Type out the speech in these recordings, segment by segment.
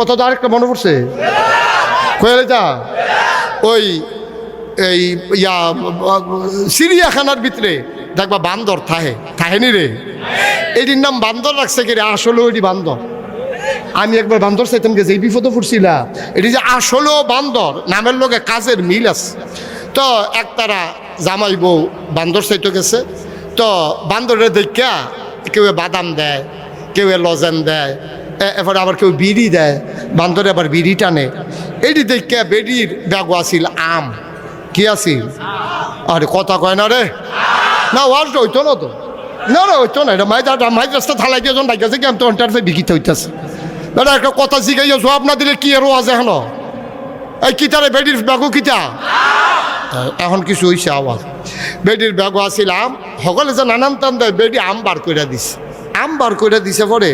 কত তো আরেকটা মনে পড়ছে কয়ে যা ওই এই ইয়া চিড়িয়াখানার ভিতরে দেখবা বান্দর থাহেনি রে, এটির নাম বান্দর রাখছে কি রে? আসলে ওইটি বান্দর। আমি একবার বান্দর চাইতাম গেছে, এই বিপদে পড়ছিলাম। এটি যে আসলেও বান্দর, নামের লোকে কাজের মিল আছে। তো একতারা জামাই বউ বান্দর চাইতে গেছে। তো বান্দরের দেখা কেউ বাদাম দেয়, কেউ লজেন দেয়, এরপরে আবার কেউ বিড়ি দেয়। বান্দরে আবার বিড়ি টানে। এটি দেখা বেডির ব্যাগ আসিল আম। কি আসিল? আরে কথা কয় না রে, না ওয়ার্ড হইতো না তো, না রে হইতো না। এটা মাই রাস্তা থালাই দিয়ে যখন ডাইতেছে কি আমি তো অন্টার বিকিতে হইতেছে। দাদা একটা কথা জিগাইয়া জবাব না দিলে কি আরো আছে এখন? এই কিতারে বেডির ব্যাগও কিতা? এখন কিছু হয়েছে আওয়াজ। বেডির ব্যাগও আসিলাম সকলে যে নানান টান দেয়, বেডি আম বার করে দিছে। আম বার করে দিছে পরে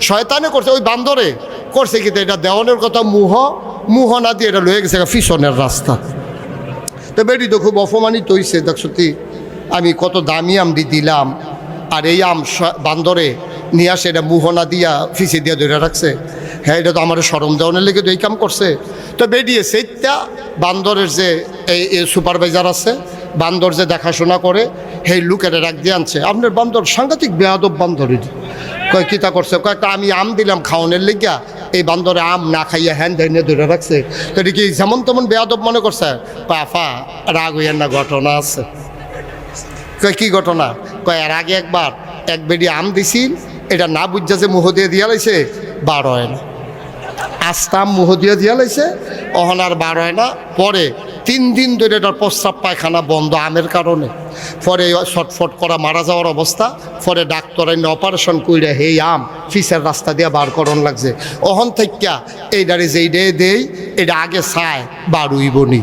শয়তানে করছে, ওই বান্দরে করছে কি এটা দেওয়ানের কথা মুহ না দিয়ে এটা লয়ে গেছে ফিশনের রাস্তা। তো বেডি তো খুব অপমানিত হয়েছে, দেখ সত্যি আমি কত দামি আম দিলাম, আর এই আম বান্দরে নিয়ে আসে এটা মুহনা দিয়া ফিসে দিয়া ধরে রাখছে। হ্যাঁ, এটা তো আমার সরম দেওয়ানের লেগে তো এই কাম করছে। তো বেরিয়ে সেইটা বান্দরের যে এই সুপারভাইজার আছে, বান্দর যে দেখাশোনা করে, সেই লোকেরা রাখ দিয়ে আনছে। আপনার বান্দর সাংঘাতিক বেয়াদব বান্দরের। কয় কিতা করছে? কয়েকটা আমি আম দিলাম খাওয়ানোর লেগিয়া, এই বান্দরে আম না খাইয়া হ্যান ধরে ধরে রাখছে। তো এটা কি যেমন তেমন বেয়াদব মনে করছে? পাফা রাগ হইয়ার না, ঘটনা আছে। কয় কি ঘটনা? কয় এর আগে একবার এক বেডি আম দিছিল, এটা না বুঝা যে মুহ দিয়ে দিয়া লাইছে, বার হয় না। আস্তাম মুহ দিয়ে দিয়া লাইছে, অহন আর বার হয় না। পরে 3 দিন ধরে এটার প্রস্রাব পায়খানা বন্ধ আমের কারণে। পরে ছটফট করা মারা যাওয়ার অবস্থা। পরে ডাক্তার এনে অপারেশন কইরা হেই আম ফিসের রাস্তা দিয়ে বার করণ লাগছে। অহন থেকে এইটারে যেই দেই এটা আগে চায় বার উইবনি।